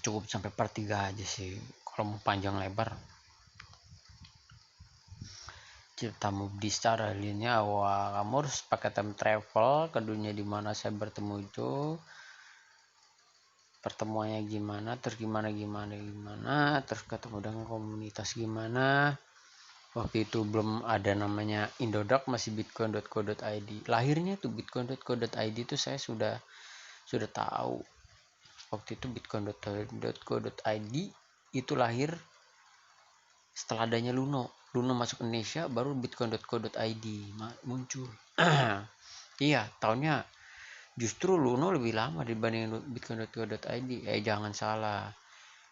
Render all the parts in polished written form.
cukup sampai part 3 aja sih. Kalau mau panjang lebar ceritamu di secara linear, wah kamu harus pakai time travel ke dunia dimana saya bertemu itu, pertemuannya gimana, terus gimana terus ketemu dengan komunitas gimana. Waktu itu belum ada namanya Indodax, masih bitcoin.co.id. Lahirnya tuh bitcoin.co.id itu saya sudah tahu. Waktu itu bitcoin.co.id itu lahir setelah adanya Luno masuk Indonesia, baru bitcoin.co.id muncul. Iya, tahunnya justru Luno lebih lama dibanding bitcoin.co.id. Jangan salah,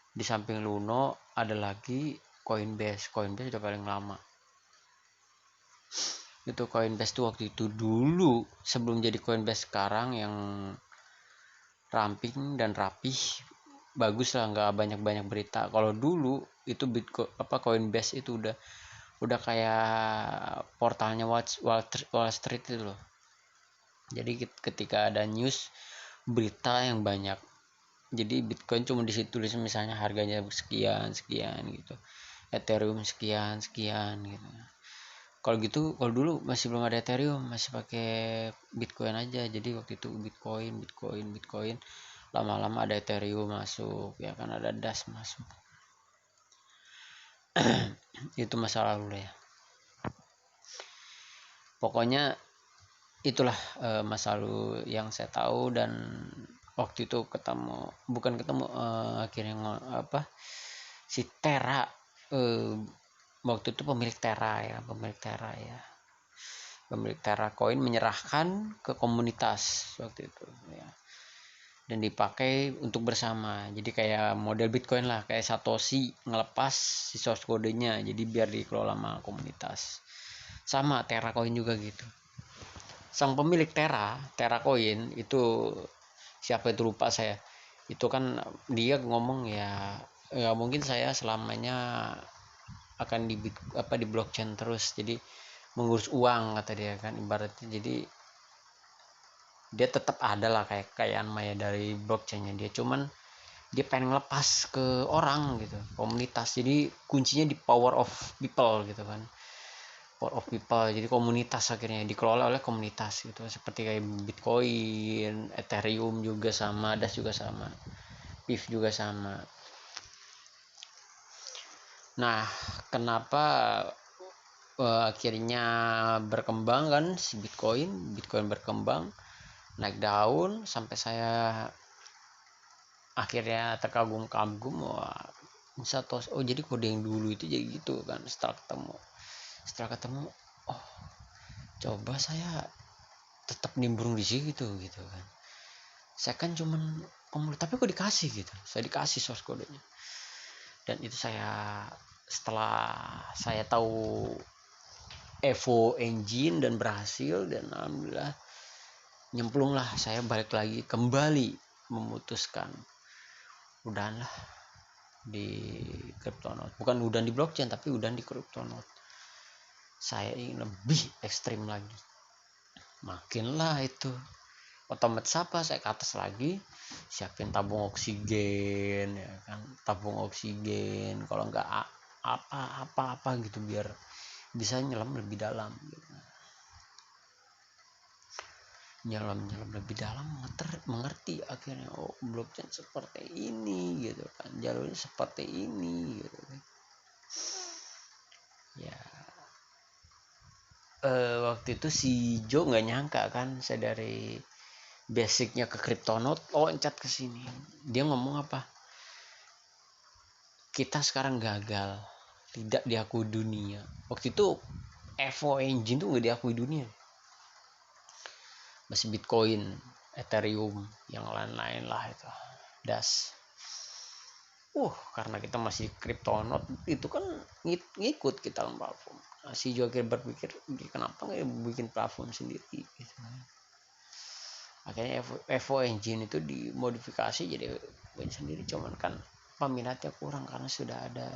di samping Luno ada lagi Coinbase udah paling lama. Itu Coinbase tuh waktu itu dulu sebelum jadi Coinbase sekarang yang ramping dan rapih, bagus lah, nggak banyak berita. Kalau dulu itu Coinbase itu udah kayak portalnya Wall Street itu loh. Jadi ketika ada news berita yang banyak, jadi Bitcoin cuma ditulis misalnya harganya sekian gitu, Ethereum sekian gitu. Kalau dulu masih belum ada Ethereum, masih pakai Bitcoin aja. Jadi waktu itu Bitcoin, lama-lama ada Ethereum masuk, ya kan, ada Das masuk. Itu masa lalu ya. Pokoknya itulah masa lalu yang saya tahu. Dan waktu itu akhirnya si Terra, waktu itu pemilik Terra Coin menyerahkan ke komunitas waktu itu ya, dan dipakai untuk bersama. Jadi kayak model Bitcoin lah, kayak Satoshi ngelepas si source kodenya, jadi biar dikelola sama komunitas. Sama Terra Coin juga gitu. Sang pemilik Terra Coin itu siapa itu lupa saya. Itu kan dia ngomong ya, nggak mungkin saya selamanya akan di blockchain terus, jadi mengurus uang kata dia kan, ibaratnya. Jadi dia tetap ada lah kayak kekayaan maya dari blockchainnya dia, cuman dia pengen lepas ke orang gitu, komunitas. Jadi kuncinya di power of people gitu kan, jadi komunitas akhirnya dikelola oleh komunitas gitu, seperti kayak Bitcoin, Ethereum juga sama, Das juga sama, PIF juga sama. Nah, kenapa akhirnya berkembang kan si Bitcoin berkembang naik daun sampai saya akhirnya terkagum-kagum. Wah, Satoshi, jadi kode yang dulu itu jadi gitu kan. Setelah ketemu, oh coba saya tetap nimbrung di situ gitu kan. Saya kan cuman tapi kok dikasih gitu, saya dikasih source kodenya. Dan itu setelah saya tahu Evo Engine dan berhasil, dan alhamdulillah nyemplung lah, saya balik lagi kembali memutuskan udahlah di Cryptonaut, bukan udah di blockchain tapi udah di Cryptonaut. Saya ingin lebih ekstrim lagi, makinlah itu otomatis saya ke atas lagi, siapin tabung oksigen ya kan, kalau nggak apa gitu biar bisa nyelam lebih dalam gitu. nyelam lebih dalam, mengerti akhirnya, oh blockchain seperti ini gitu kan, jalurnya seperti ini gitu kan. Ya waktu itu si Jo nggak nyangka kan saya dari basicnya ke Cryptonaut loncat ke sini. Dia ngomong apa, kita sekarang gagal, tidak diakui dunia. Waktu itu Evo Engine tuh nggak diakui dunia, masih Bitcoin, Ethereum, yang lain-lain lah itu, Das. Karena kita masih Cryptonaut itu kan ngikut kita platform. Si Joker berpikir, kenapa nggak bikin platform sendiri gitu. Akhirnya Evo Engine itu dimodifikasi jadi sendiri, cuman kan peminatnya kurang karena sudah ada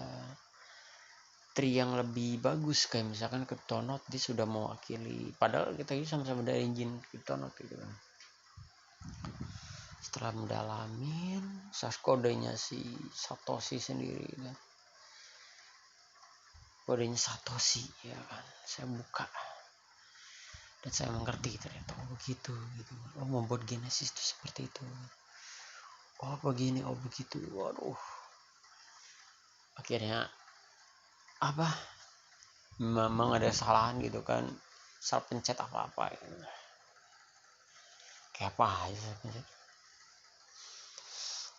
tri yang lebih bagus, kayak misalkan Cryptonaut dia sudah mewakili, padahal kita ini sama-sama dari engine Cryptonaut gitu kan. Setelah mendalamin source kodenya si Satoshi sendiri kan, kodenya Satoshi ya kan, saya buka dan saya mengerti ternyata begitu gitu. Membuat Genesis itu seperti itu, begini, begitu. Waduh, akhirnya apa, memang ada kesalahan gitu kan, salah pencet apa gitu. Kayak apa aja pencet,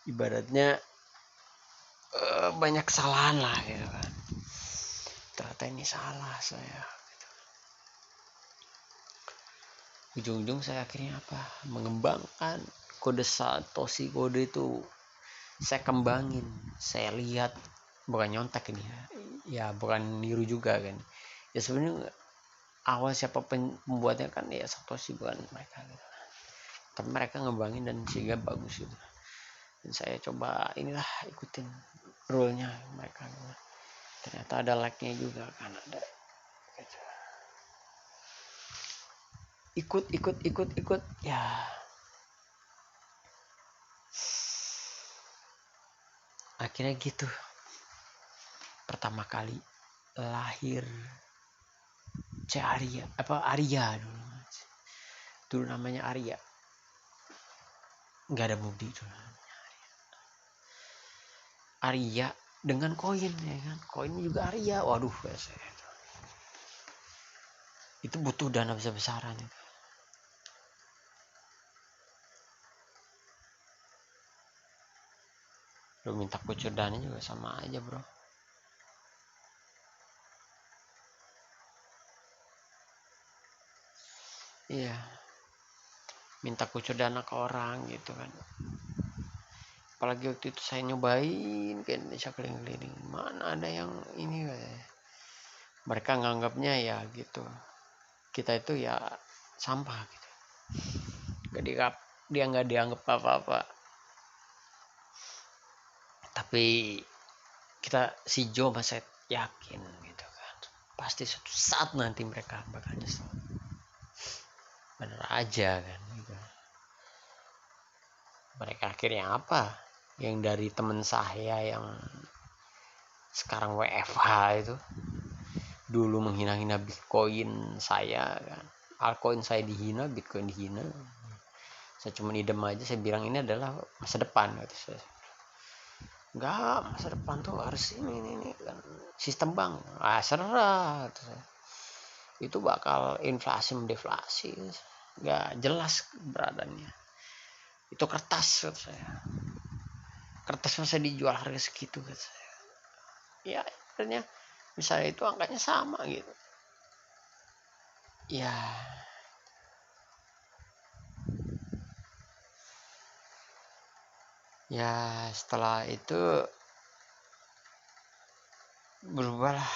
ibaratnya banyak kesalahan lah gitu kan. Ternyata ini salah saya gitu. Ujung-ujung saya akhirnya mengembangkan kode Satoshi, kode itu saya kembangin, saya lihat, bukan nyontek ini ya bukan niru juga kan ya, sebenarnya awal siapa pembuatnya kan ya Satoshi, bukan mereka gitu. Tapi mereka ngembangin dan sehingga bagus gitu, dan saya coba ikutin rule-nya mereka gitu. Ternyata ada like-nya juga kan, ada gitu. Ikut ya, akhirnya gitu pertama kali lahir Arya dulu namanya Arya, nggak ada Budi dulu Arya dengan koin ya kan, koin juga Arya. Waduh, itu butuh dana besar-besaran itu. Lu minta kucur dana juga sama aja bro. Iya, minta kucur dana ke orang gitu kan. Apalagi waktu itu saya nyobain ke Indonesia keliling-keliling, mana ada yang ini kayak. Mereka nganggapnya ya gitu, kita itu ya sampah gitu, dia nggak dianggap apa-apa. Tapi kita si Joe masih yakin gitu kan, pasti suatu saat nanti mereka bakal nyesel. Bener aja kan gitu. Mereka akhirnya yang dari temen saya yang sekarang WFH itu dulu menghina-hina Bitcoin saya kan, altcoin saya dihina, Bitcoin dihina. Saya cuma idem aja, saya bilang ini adalah masa depan gitu. Saya enggak, masa depan tuh harus ini kan sistem bank. Serah gitu. Itu bakal inflasi deflasi, nggak jelas beradanya. Itu kertas kata saya, kertas masa dijual harga segitu kata saya. Ya akhirnya misalnya itu angkanya sama gitu ya. Ya setelah itu berubahlah,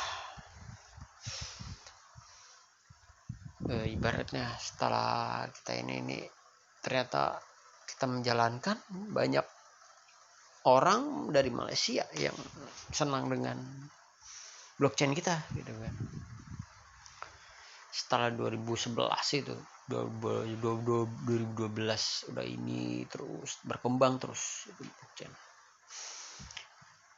ibaratnya setelah kita ini ternyata kita menjalankan, banyak orang dari Malaysia yang senang dengan blockchain kita gitu kan. Setelah 2011 itu 2012 udah ini terus berkembang terus itu blockchain,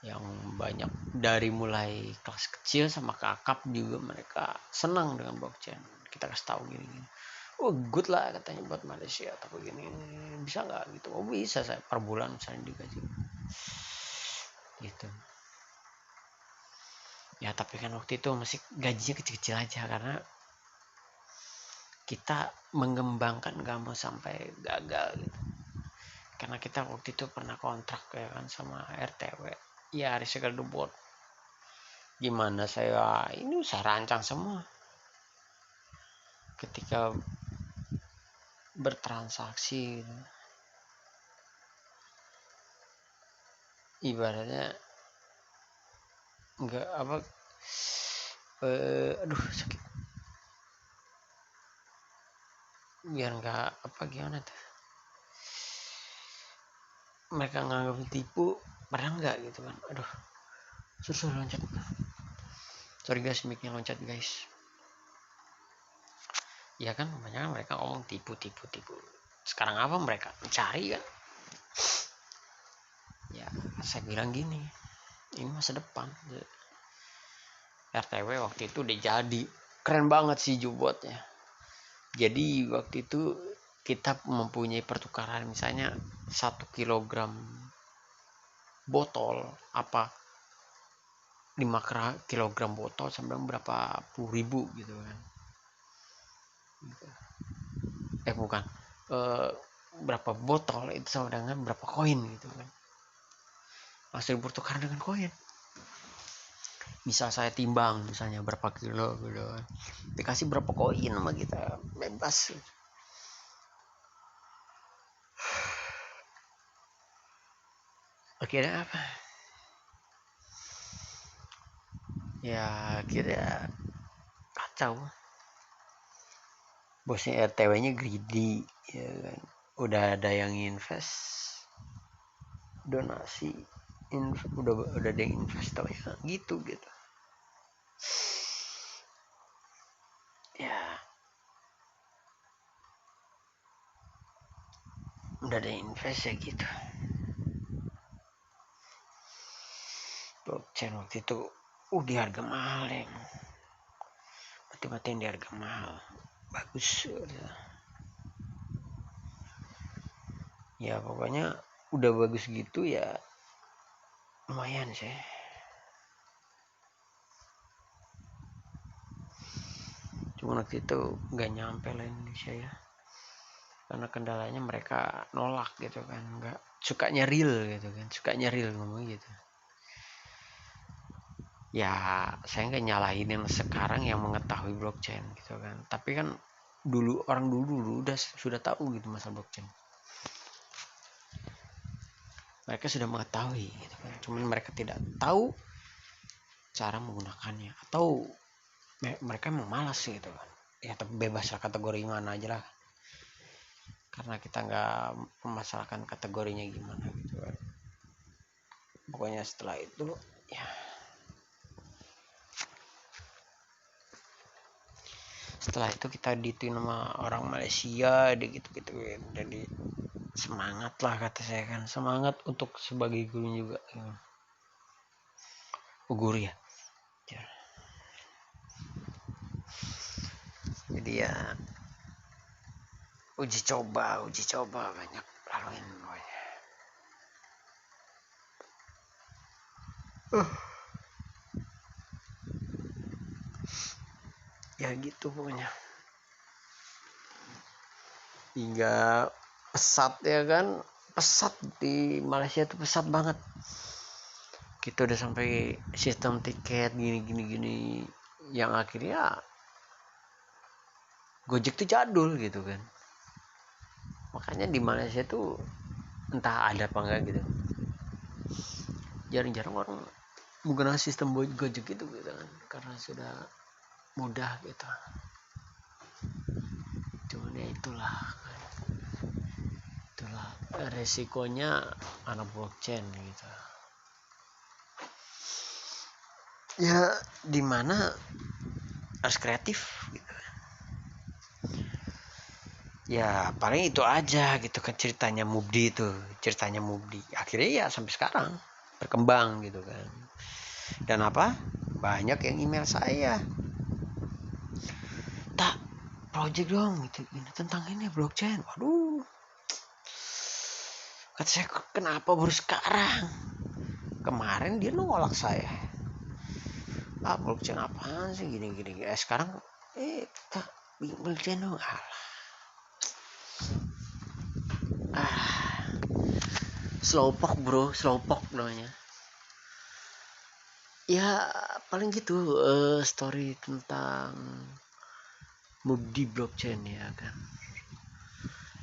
yang banyak dari mulai kelas kecil sama kakap juga mereka senang dengan blockchain. Kita kasih tahu gini, good lah katanya buat Malaysia, tapi gini bisa nggak gitu. Bisa, saya per bulan misalnya digaji gitu ya. Tapi kan waktu itu masih gajinya kecil-kecil aja, karena kita mengembangkan gak mau sampai gagal gitu. Karena kita waktu itu pernah kontrak ya kan sama RTW ya, recycle the board. Gimana saya rancang semua ketika bertransaksi gitu. Ibaratnya enggak sakit, biar enggak gimana tuh, mereka nganggap tipu padahal enggak gitu kan. Suruh loncat, sorry guys, mic-nya loncat guys. Ya kan banyak mereka ngomong tipu. Sekarang apa mereka mencari kan, saya bilang gini, ini masa depan. RTW waktu itu udah jadi keren banget sih Jubotnya. Jadi waktu itu kita mempunyai pertukaran misalnya 1 kilogram botol apa 5 kilogram botol sama berapa puluh ribu gitu kan. Bukan berapa botol itu sama dengan berapa koin gitu kan, langsung bertukar dengan koin. Misal saya timbang misalnya berapa kilo gitu kan, dikasih berapa koin sama kita, bebas. Akhirnya apa ya, akhirnya kacau. Bosnya RTW nya greedy ya kan, udah ada yang invest donasi, udah ada yang investornya gitu ya, udah ada yang invest ya gitu. Blockchain waktu itu di harga mahal ya, mati-matian di harga mahal, bagus ya pokoknya udah bagus gitu ya, lumayan sih. Cuma waktu itu nggak nyampe lah Indonesia ya, karena kendalanya mereka nolak gitu kan, nggak sukanya real gitu kan, sukanya real ngomong gitu. Ya saya nggak nyalahin yang sekarang yang mengetahui blockchain gitu kan, tapi kan orang dulu sudah tahu gitu masalah blockchain, mereka sudah mengetahui gitu kan, cuman mereka tidak tahu cara menggunakannya, atau mereka emang malas gitu kan ya, tapi bebas lah kategori mana aja lah, karena kita nggak memasalahkan kategorinya gimana gitu kan. Pokoknya setelah itu ya, setelah itu kita dituin sama orang Malaysia gitu jadi semangat lah kata saya kan, semangat untuk sebagai guru juga guru ya. Jadi ya uji coba banyak laluin pokoknya. Ya gitu pokoknya, hingga pesat ya kan, pesat di Malaysia tuh pesat banget. Kita udah sampai sistem tiket gini yang akhirnya Gojek tuh jadul gitu kan, makanya di Malaysia tuh entah ada apa enggak gitu, jarang-jarang orang menggunakan sistem Gojek gitu kan, karena sudah mudah gitu. Cuman ya itulah resikonya anak blockchain gitu ya, dimana harus kreatif gitu ya. Paling itu aja gitu kan ceritanya Mubdi akhirnya ya sampai sekarang berkembang gitu kan. Dan apa, banyak yang email saya, tak project dong gitu ini tentang ini blockchain. Waduh, kata saya kenapa baru sekarang, kemarin dia nolak saya, blockchain apaan sih gini sekarang tak blockchain dong. Slowpoke bro, slowpoke namanya ya. Paling gitu story tentang Mubdi blockchain ya kan.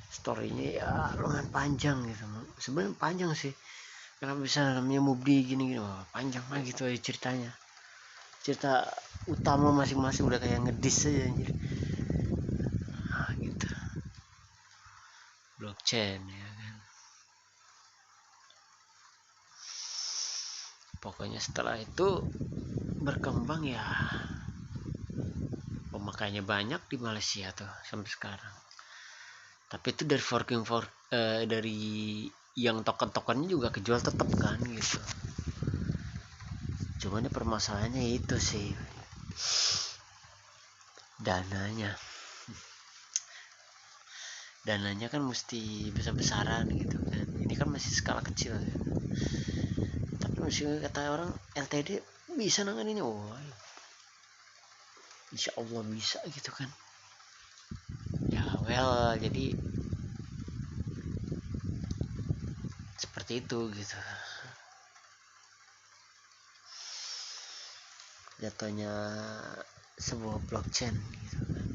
Storynya ya lumayan panjang gitu, sebenarnya panjang sih, kenapa bisa namanya Mubdi gini panjang lah gitu aja ceritanya, cerita utama masing-masing udah kayak ngedis aja anjir. Gitu blockchain ya kan. Pokoknya setelah itu berkembang ya, pemakainya banyak di Malaysia tuh sampai sekarang. Tapi itu dari yang token-tokennya juga kejual tetap kan gitu. Cuman permasalahannya itu sih dananya kan mesti besar-besaran gitu kan. Ini kan masih skala kecil ya, tapi masih kata orang LTD bisa nanganinnya. Insya Allah bisa gitu kan ya. Well, jadi seperti itu gitu jatuhnya sebuah blockchain gitu kan,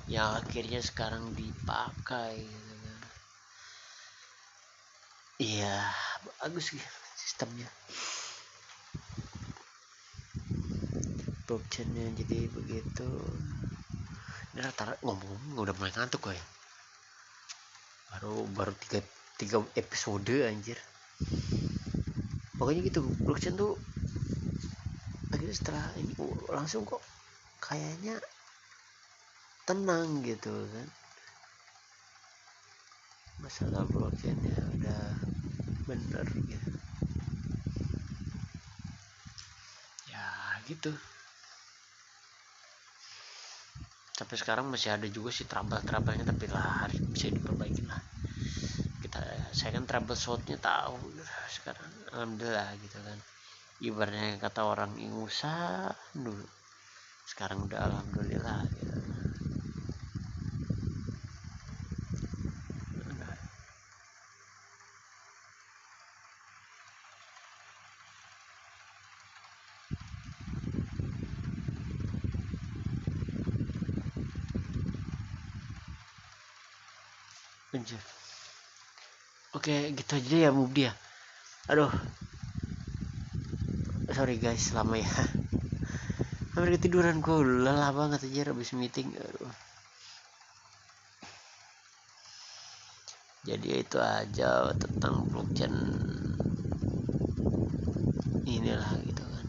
yang akhirnya sekarang dipakai gitu kan. Iya, bagus gitu sistemnya blockchainnya. Jadi begitu. Ini rata-rata ngomong udah mulai ngantuk gue ya. baru tiga episode anjir. Pokoknya gitu, blockchain tuh akhirnya setelah ini langsung kok kayaknya tenang gitu kan. Masalah blockchainnya udah bener gitu ya gitu. Sampai sekarang masih ada juga sih trouble-troublenya, tapi lah harus bisa diperbaiki lah. Saya kan trouble shotnya tahu sekarang, alhamdulillah gitu kan. Ibaratnya kata orang ingusan dulu, sekarang udah alhamdulillah gitu. Anjir. Oke, gitu aja ya Mubdi ya. Aduh, sorry guys lama ya. Hampir ketiduran, gue lelah banget aja habis meeting. Aduh. Jadi itu aja tentang blockchain inilah gitu kan.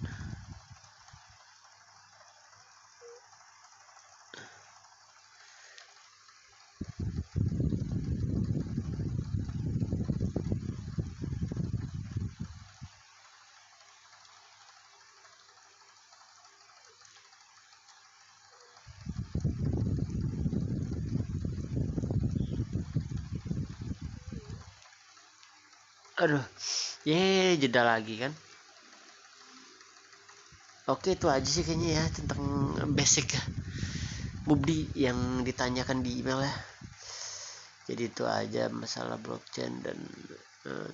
Aduh, jeda lagi kan. Oke, itu aja sih kayaknya ya tentang basic ya Mubdi yang ditanyakan di email ya. Jadi itu aja masalah blockchain dan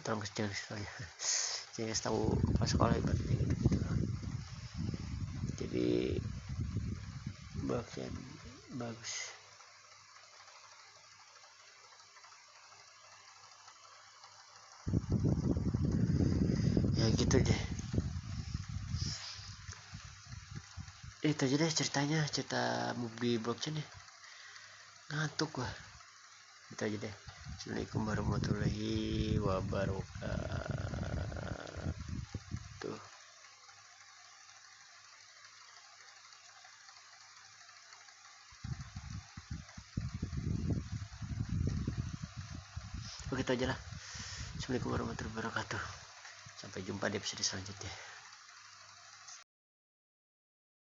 tolong jangan tahu pas sekolah ibaratnya gitu. Jadi blockchain bagus ya gitu deh. Itu aja deh ceritanya, cerita Mubdi blockchain ya. Ngantuk gua. Itu aja deh. Assalamualaikum warahmatullahi wabarakatuh. Begitu aja lah. Assalamualaikum warahmatullahi wabarakatuh. Sampai jumpa di episode selanjutnya.